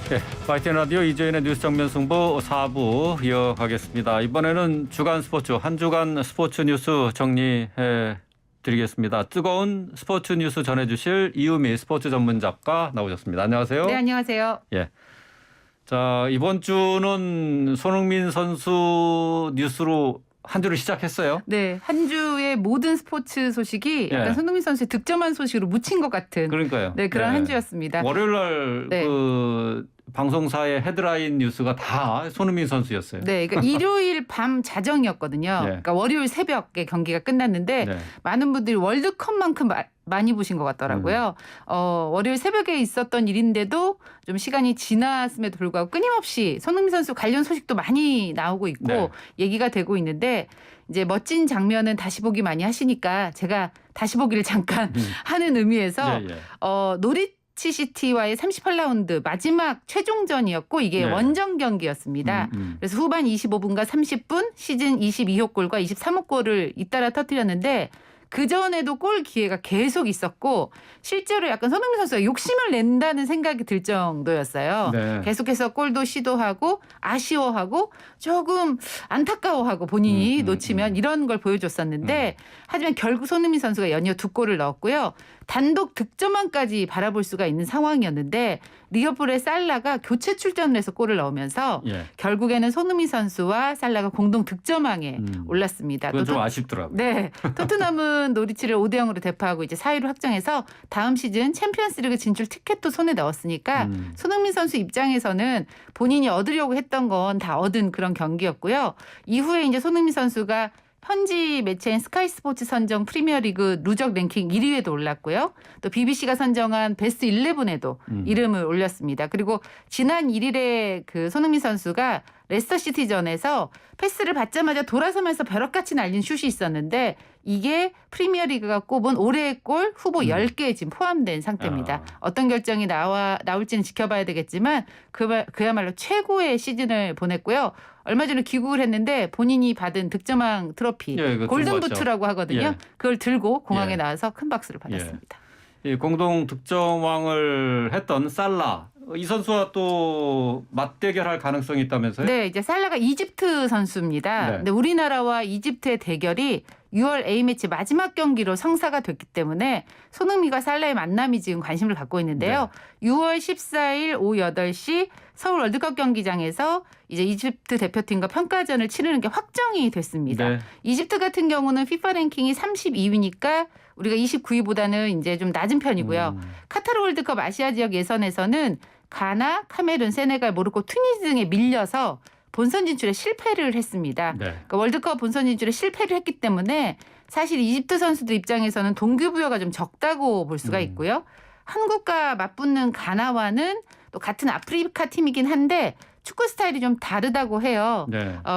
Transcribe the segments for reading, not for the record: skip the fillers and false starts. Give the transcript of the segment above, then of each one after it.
네, YTN 라디오 이재인의 뉴스 정면 승부 4부 이어가겠습니다. 이번에는 주간 스포츠, 한 주간 스포츠 뉴스 정리해 드리겠습니다. 뜨거운 스포츠 뉴스 전해주실 이유미 스포츠 전문 작가 나오셨습니다. 안녕하세요. 네, 안녕하세요. 예. 자, 이번 주는 손흥민 선수 뉴스로 한 주를 시작했어요. 네, 한 주의 모든 스포츠 소식이 약간 손흥민 선수의 득점한 소식으로 묻힌 것 같은 그러니까요. 네, 그런 한 주였습니다. 월요일 날 네. 그 방송사의 헤드라인 뉴스가 다 손흥민 선수였어요. 네, 그러니까 일요일 밤 자정이었거든요. 네. 그러니까 월요일 새벽에 경기가 끝났는데 네. 많은 분들이 월드컵만큼 많이 보신 것 같더라고요. 월요일 새벽에 있었던 일인데도 좀 시간이 지났음에도 불구하고 끊임없이 손흥민 선수 관련 소식도 많이 나오고 있고 네. 얘기가 되고 있는데 이제 멋진 장면은 다시 보기 많이 하시니까 제가 다시 보기를 잠깐 하는 의미에서 노리치 시티와의 38라운드 마지막 최종전이었고 이게 네. 원정 경기였습니다. 그래서 후반 25분과 30분 시즌 22호 골과 23호 골을 잇따라 터뜨렸는데 그전에도 골 기회가 계속 있었고 실제로 약간 손흥민 선수가 욕심을 낸다는 생각이 들 정도였어요. 네. 계속해서 골도 시도하고 아쉬워하고 조금 안타까워하고 본인이 놓치면 이런 걸 보여줬었는데 하지만 결국 손흥민 선수가 연이어 2골을 넣었고요. 단독 득점왕까지 바라볼 수가 있는 상황이었는데 리버풀의 살라가 교체 출전을 해서 골을 넣으면서 결국에는 손흥민 선수와 살라가 공동 득점왕에 올랐습니다. 그건 좀 아쉽더라고요. 네, 토트넘은 노리치를 5대0으로 대파하고 이제 4위로 확정해서 다음 시즌 챔피언스리그 진출 티켓도 손에 넣었으니까 손흥민 선수 입장에서는 본인이 얻으려고 했던 건 다 얻은 그런 경기였고요. 이후에 이제 손흥민 선수가 현지 매체인 스카이 스포츠 선정 프리미어리그 누적 랭킹 1위에도 올랐고요. 또 BBC가 선정한 베스트 11에도 이름을 올렸습니다. 그리고 지난 1일에 그 손흥민 선수가 레스터 시티전에서 패스를 받자마자 돌아서면서 벼락같이 날린 슛이 있었는데 이게 프리미어리그가 꼽은 올해의 골 후보 10개에 지금 포함된 상태입니다. 어떤 결정이 나올지는 지켜봐야 되겠지만 그야말로 최고의 시즌을 보냈고요. 얼마 전에 귀국을 했는데 본인이 받은 득점왕 트로피 골든부트라고 하거든요. 그걸 들고 공항에 나와서 큰 박수를 받았습니다. 이 공동 득점왕을 했던 살라 이 선수와 또 맞대결할 가능성이 있다면서요? 네, 이제 살라가 이집트 선수입니다. 근데 우리나라와 이집트의 대결이 6월 A매치 마지막 경기로 성사가 됐기 때문에 손흥민과 살라의 만남이 지금 관심을 갖고 있는데요. 6월 14일 오후 8시 서울 월드컵 경기장에서 이제 이집트 대표팀과 평가전을 치르는 게 확정이 됐습니다. 이집트 같은 경우는 FIFA 랭킹이 32위니까 우리가 29위보다는 이제 좀 낮은 편이고요. 카타르 월드컵 아시아 지역 예선에서는 가나, 카메룬, 세네갈, 모로코, 튀니지 등에 밀려서 본선 진출에 실패를 했습니다. 그러니까 월드컵 본선 진출에 실패를 했기 때문에 사실 이집트 선수들 입장에서는 동기부여가 좀 적다고 볼 수가 있고요. 한국과 맞붙는 가나와는 또 같은 아프리카 팀이긴 한데 축구 스타일이 좀 다르다고 해요.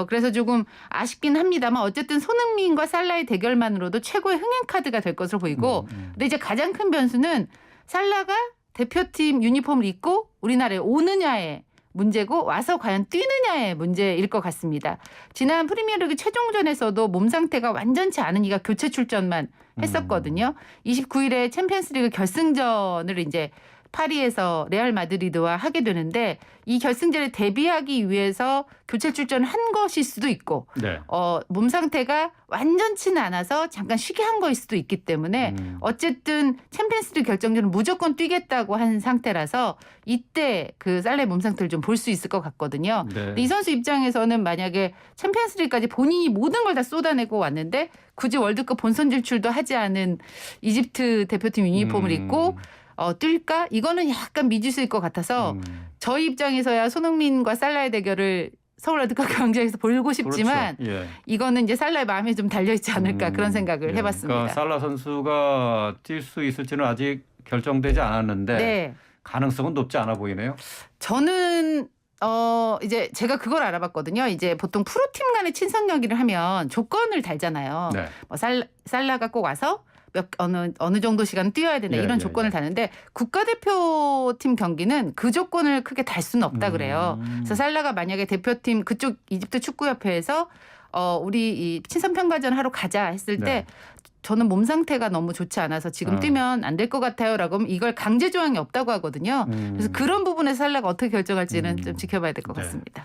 그래서 조금 아쉽긴 합니다만 어쨌든 손흥민과 살라의 대결만으로도 최고의 흥행 카드가 될 것으로 보이고 근데 이제 가장 큰 변수는 살라가 대표팀 유니폼을 입고 우리나라에 오느냐의 문제고 와서 과연 뛰느냐의 문제일 것 같습니다. 지난 프리미어리그 최종전에서도 몸 상태가 완전치 않으니까 교체 출전만 했었거든요. 29일에 챔피언스리그 결승전을 이제 파리에서 레알 마드리드와 하게 되는데 이 결승전에 대비하기 위해서 교체 출전을 한 것일 수도 있고 몸 상태가 완전치는 않아서 잠깐 쉬게 한 거일 수도 있기 때문에 어쨌든 챔피언스리그 결정전은 무조건 뛰겠다고 한 상태라서 이때 그 살레의 몸 상태를 좀 볼 수 있을 것 같거든요. 근데 이 선수 입장에서는 만약에 챔피언스리그까지 본인이 모든 걸 다 쏟아내고 왔는데 굳이 월드컵 본선 진출도 하지 않은 이집트 대표팀 유니폼을 입고 뛸까? 이거는 약간 미지수일 것 같아서 저희 입장에서야 손흥민과 살라의 대결을 서울 월드컵 경기장에서 보고 싶지만 이거는 이제 살라의 마음에 좀 달려있지 않을까 그런 생각을 해봤습니다. 그러니까 살라 선수가 뛸 수 있을지는 아직 결정되지 않았는데 가능성은 높지 않아 보이네요. 저는 이제 제가 그걸 알아봤거든요. 이제 보통 프로팀 간의 친선 경기를 하면 조건을 달잖아요. 뭐 살라가 꼭 와서 어느 정도 시간 뛰어야 된다 이런 조건을 다는데 국가대표팀 경기는 그 조건을 크게 달 수는 없다 그래요. 그래서 살라가 만약에 대표팀 그쪽 이집트 축구협회에서 우리 이 친선 평가전 하러 가자 했을 때 저는 몸 상태가 너무 좋지 않아서 지금 뛰면 안 될 것 같아요라고 하면 이걸 강제 조항이 없다고 하거든요. 그래서 그런 부분에서 살라가 어떻게 결정할지는 좀 지켜봐야 될 것 네. 같습니다.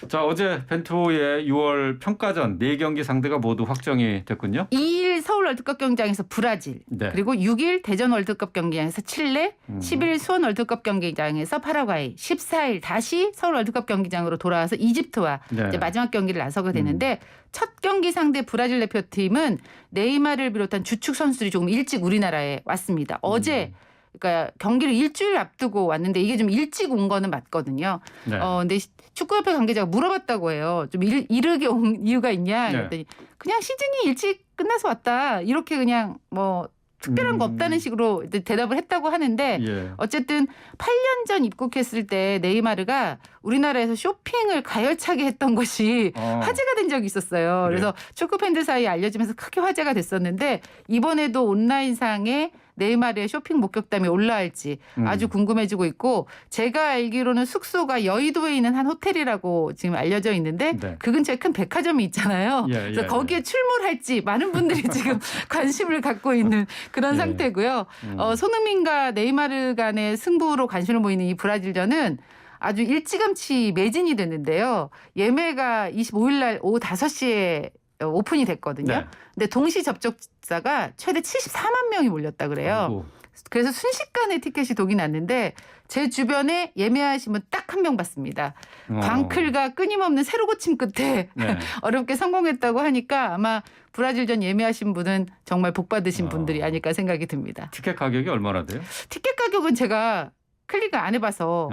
자, 어제 벤투호의 6월 평가전 4경기 상대가 모두 확정이 됐군요. 2일 서울 월드컵 경기장에서 브라질, 네. 그리고 6일 대전 월드컵 경기장에서 칠레, 10일 수원 월드컵 경기장에서 파라과이, 14일 다시 서울 월드컵 경기장으로 돌아와서 이집트와 네. 이제 마지막 경기를 나서게 되는데 첫 경기 상대 브라질 대표팀은 네이마르를 비롯한 주축 선수들이 조금 일찍 우리나라에 왔습니다. 어제 그러니까 경기를 일주일 앞두고 왔는데 이게 좀 일찍 온 거는 맞거든요. 네. 근데 축구협회 관계자가 물어봤다고 해요. 좀 이르게 온 이유가 있냐? 네. 그랬더니 그냥 시즌이 일찍 끝나서 왔다. 이렇게 그냥 뭐 특별한 거 없다는 식으로 이제 대답을 했다고 하는데 예. 어쨌든 8년 전 입국했을 때 네이마르가 우리나라에서 쇼핑을 가열차게 했던 것이 화제가 된 적이 있었어요. 그래서 축구 팬들 사이에 알려지면서 크게 화제가 됐었는데 이번에도 온라인상에 네이마르의 쇼핑 목격담이 올라갈지 아주 궁금해지고 있고 제가 알기로는 숙소가 여의도에 있는 한 호텔이라고 지금 알려져 있는데 네. 그 근처에 큰 백화점이 있잖아요. 예, 그래서 예, 거기에 출몰할지 많은 분들이 지금 관심을 갖고 있는 그런 예. 상태고요. 손흥민과 네이마르 간의 승부로 관심을 보이는 이 브라질전은 아주 일찌감치 매진이 됐는데요. 예매가 25일 날 오후 5시에 오픈이 됐거든요. 네. 근데 동시 접촉자가 최대 74만 명이 몰렸다 그래요. 아이고. 그래서 순식간에 티켓이 독이 났는데 제 주변에 예매하신 분 딱 한 명 봤습니다. 광클과 끊임없는 새로 고침 끝에 네. 어렵게 성공했다고 하니까 아마 브라질전 예매하신 분은 정말 복 받으신 분들이 아닐까 생각이 듭니다. 티켓 가격이 얼마나 돼요? 티켓 가격은 제가 클릭을 안 해봐서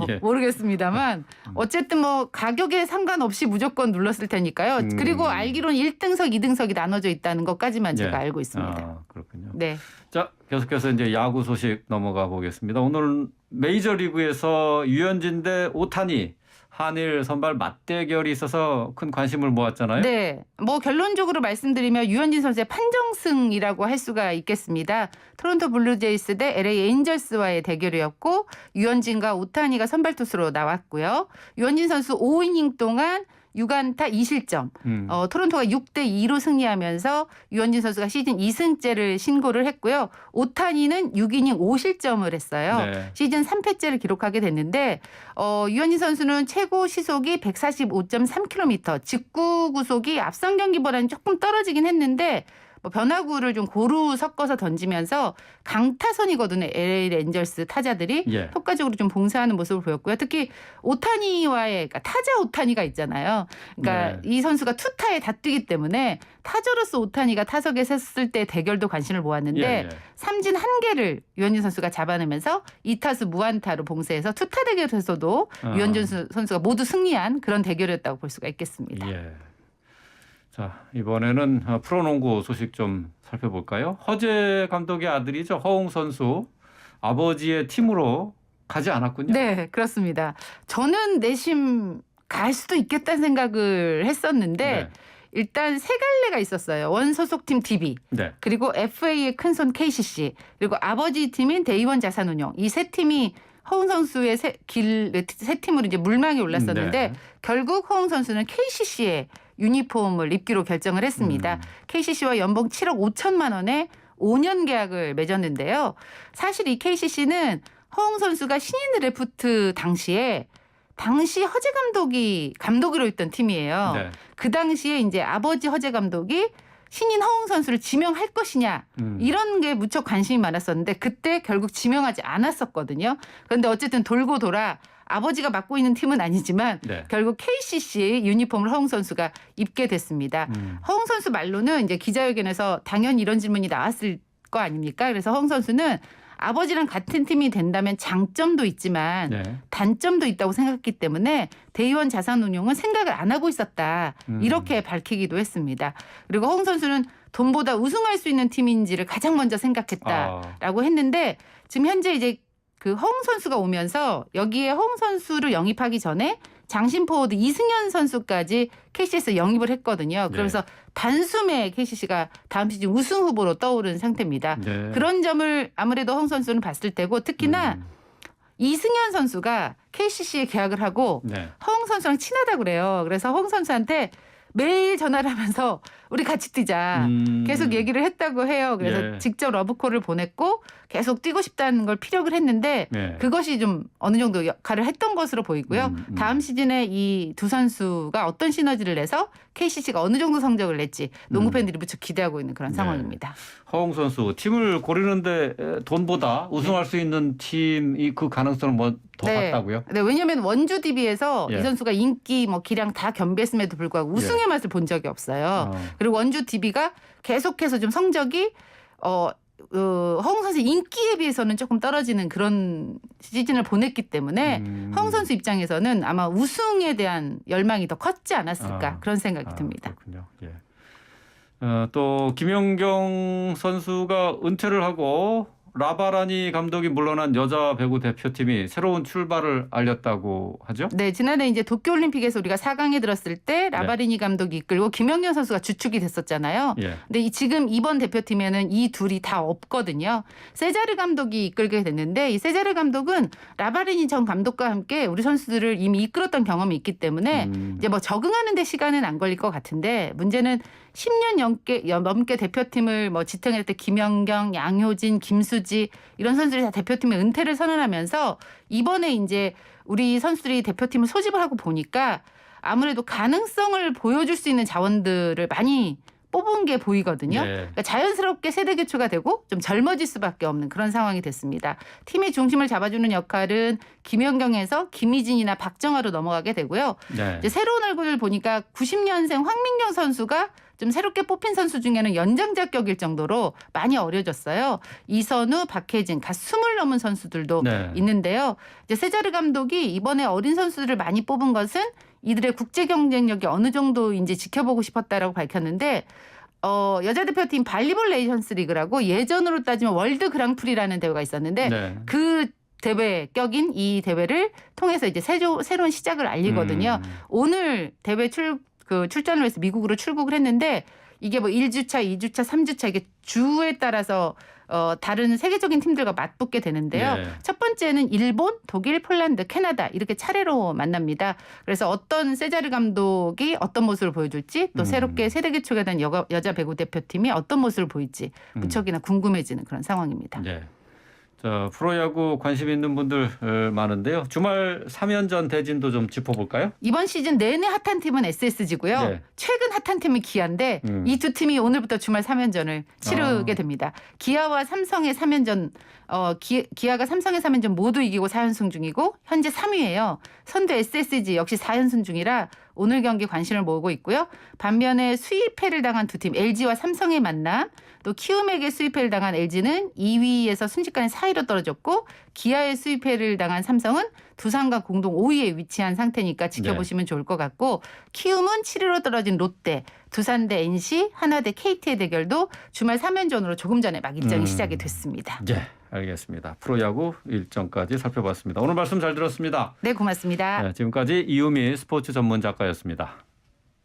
예. 모르겠습니다만 어쨌든 뭐 가격에 상관없이 무조건 눌렀을 테니까요. 그리고 알기로는 1등석, 2등석이 나눠져 있다는 것까지만 제가 알고 있습니다. 아, 그렇군요. 네. 자, 계속해서 이제 야구 소식 넘어가 보겠습니다. 오늘 메이저리그에서 유현진 대 오타니 한일 선발 맞대결이 있어서 큰 관심을 모았잖아요. 네. 뭐 결론적으로 말씀드리면 유현진 선수의 판정승이라고 할 수가 있겠습니다. 토론토 블루제이스 대 LA 에인절스와의 대결이었고 유현진과 오타니가 선발 투수로 나왔고요. 유현진 선수 5이닝 동안 6안타 2실점. 토론토가 6대2로 승리하면서 유현진 선수가 시즌 2승째를 신고를 했고요. 오타니는 6이닝 5실점을 했어요. 네. 시즌 3패째를 기록하게 됐는데 유현진 선수는 최고 시속이 145.3km, 직구 구속이 앞선 경기보다는 조금 떨어지긴 했는데 뭐 변화구를 좀 고루 섞어서 던지면서 강타선이거든요. LA 렌저스 타자들이 예. 효과적으로 좀 봉사하는 모습을 보였고요. 특히 오타니와의 그러니까 타자 오타니가 있잖아요. 그러니까 이 선수가 투타에 다 뛰기 때문에 타자로서 오타니가 타석에 섰을 때 대결도 관심을 모았는데 삼진 1개를 유현진 선수가 잡아내면서 2타수 무안타로 봉쇄해서 투타 대결에서도 유현진 선수가 모두 승리한 그런 대결이었다고 볼 수가 있겠습니다. 예. 자, 이번에는 프로농구 소식 좀 살펴볼까요? 허재 감독의 아들이죠. 허웅 선수 아버지의 팀으로 가지 않았군요. 네, 그렇습니다. 저는 내심 갈 수도 있겠다는 생각을 했었는데 일단 세 갈래가 있었어요. 원 소속팀 DB, 그리고 FA의 큰손 KCC, 그리고 아버지 팀인 대이원 자산운용. 이 세 팀이 허웅 선수의 세 팀으로 이제 물망에 올랐었는데 결국 허웅 선수는 KCC에 유니폼을 입기로 결정을 했습니다. KCC와 연봉 7억 5천만 원에 5년 계약을 맺었는데요. 사실 이 KCC는 허웅 선수가 신인 드래프트 당시 허재 감독이 감독으로 있던 팀이에요. 그 당시에 이제 아버지 허재 감독이 신인 허웅 선수를 지명할 것이냐 이런 게 무척 관심이 많았었는데 그때 결국 지명하지 않았었거든요. 그런데 어쨌든 돌고 돌아 아버지가 맡고 있는 팀은 아니지만 결국 KCC 유니폼을 허웅 선수가 입게 됐습니다. 허웅 선수 말로는 이제 기자회견에서 당연히 이런 질문이 나왔을 거 아닙니까? 그래서 허웅 선수는 아버지랑 같은 팀이 된다면 장점도 있지만 단점도 있다고 생각했기 때문에 대의원 자산운용은 생각을 안 하고 있었다. 이렇게 밝히기도 했습니다. 그리고 허웅 선수는 돈보다 우승할 수 있는 팀인지를 가장 먼저 생각했다라고 했는데 지금 현재 이제 그 허웅 선수가 오면서 여기에 허웅 선수를 영입하기 전에 장신 포워드 이승현 선수까지 KCC에서 영입을 했거든요. 그러면서 단숨에 KCC가 다음 시즌 우승 후보로 떠오른 상태입니다. 그런 점을 아무래도 허웅 선수는 봤을 테고 특히나 이승현 선수가 KCC에 계약을 하고 허웅 선수랑 친하다고 그래요. 그래서 허웅 선수한테 매일 전화를 하면서 우리 같이 뛰자 계속 얘기를 했다고 해요. 그래서 예. 직접 러브콜을 보냈고 계속 뛰고 싶다는 걸 피력을 했는데 예. 그것이 좀 어느 정도 역할을 했던 것으로 보이고요. 다음 시즌에 이 두 선수가 어떤 시너지를 내서 KCC가 어느 정도 성적을 낼지 농구 팬들이 무척 기대하고 있는 그런 상황입니다. 허웅 선수 팀을 고르는데 돈보다 우승할 수 있는 팀이 그 가능성을 뭐 더 봤다고요? 네, 왜냐하면 원주 DB에서 예. 이 선수가 인기 뭐 기량 다 겸비했음에도 불구하고 우승의 맛을 본 적이 없어요. 그리고 원주 DB가 계속해서 좀 성적이 허웅 선수의 인기에 비해서는 조금 떨어지는 그런 시즌을 보냈기 때문에 허웅 선수 입장에서는 아마 우승에 대한 열망이 더 컸지 않았을까 그런 생각이 듭니다. 그렇군요. 예. 또 김연경 선수가 은퇴를 하고 라바라니 감독이 물러난 여자 배구 대표팀이 새로운 출발을 알렸다고 하죠? 네, 지난해 이제 도쿄올림픽에서 우리가 4강에 들었을 때 라바리니 감독이 이끌고 김연경 선수가 주축이 됐었잖아요. 예. 근데 지금 이번 대표팀에는 이 둘이 다 없거든요. 세자르 감독이 이끌게 됐는데 이 세자르 감독은 라바리니 전 감독과 함께 우리 선수들을 이미 이끌었던 경험이 있기 때문에 이제 뭐 적응하는 데 시간은 안 걸릴 것 같은데 문제는 10년 넘게 대표팀을 뭐 지탱할 때 김연경, 양효진, 김수지 이런 선수들이 다 대표팀의 은퇴를 선언하면서 이번에 이제 우리 선수들이 대표팀을 소집을 하고 보니까 아무래도 가능성을 보여줄 수 있는 자원들을 많이 뽑은 게 보이거든요. 네. 그러니까 자연스럽게 세대 교체가 되고 좀 젊어질 수밖에 없는 그런 상황이 됐습니다. 팀의 중심을 잡아주는 역할은 김연경에서 김희진이나 박정아로 넘어가게 되고요. 네. 이제 새로운 얼굴을 보니까 90년생 황민경 선수가 좀 새롭게 뽑힌 선수 중에는 연장 자격일 정도로 많이 어려졌어요. 이선우, 박혜진, 갓 20 넘은 선수들도 네. 있는데요. 이제 세자르 감독이 이번에 어린 선수들을 많이 뽑은 것은 이들의 국제 경쟁력이 어느 정도인지 지켜보고 싶었다라고 밝혔는데 여자 대표팀 발리볼 네이션스 리그라고 예전으로 따지면 월드 그랑프리라는 대회가 있었는데 네. 그 대회 격인 이 대회를 통해서 이제 새로운 시작을 알리거든요. 오늘 대회 출전을 해서 미국으로 출국을 했는데 이게 뭐 1주차, 2주차, 3주차 이게 주에 따라서 다른 세계적인 팀들과 맞붙게 되는데요. 네. 첫 번째는 일본, 독일, 폴란드, 캐나다 이렇게 차례로 만납니다. 그래서 어떤 세자르 감독이 어떤 모습을 보여줄지 또 새롭게 세대 교체가 된 여자 배구 대표팀이 어떤 모습을 보일지 무척이나 궁금해지는 그런 상황입니다. 네. 자, 프로야구 관심 있는 분들 많은데요. 주말 3연전 대진도 좀 짚어볼까요? 이번 시즌 내내 핫한 팀은 SSG고요. 네. 최근 핫한 팀은 기아인데 이 두 팀이 오늘부터 주말 3연전을 치르게 됩니다. 기아와 삼성의 3연전 기아가 삼성의 3연전 모두 이기고 4연승 중이고 현재 3위예요. 선두 SSG 역시 4연승 중이라 오늘 경기 관심을 모으고 있고요. 반면에 수입패를 당한 두 팀 LG와 삼성의 만남 또 키움에게 수입패를 당한 LG는 2위에서 순식간에 4위로 떨어졌고 기아의 수입패를 당한 삼성은 두산과 공동 5위에 위치한 상태니까 지켜보시면 좋을 것 같고 키움은 7위로 떨어진 롯데, 두산 대 NC, 하나 대 KT의 대결도 주말 3연전으로 조금 전에 막 일정이 시작이 됐습니다. 네, 알겠습니다. 프로야구 일정까지 살펴봤습니다. 오늘 말씀 잘 들었습니다. 네, 고맙습니다. 네, 지금까지 이유미 스포츠 전문 작가였습니다.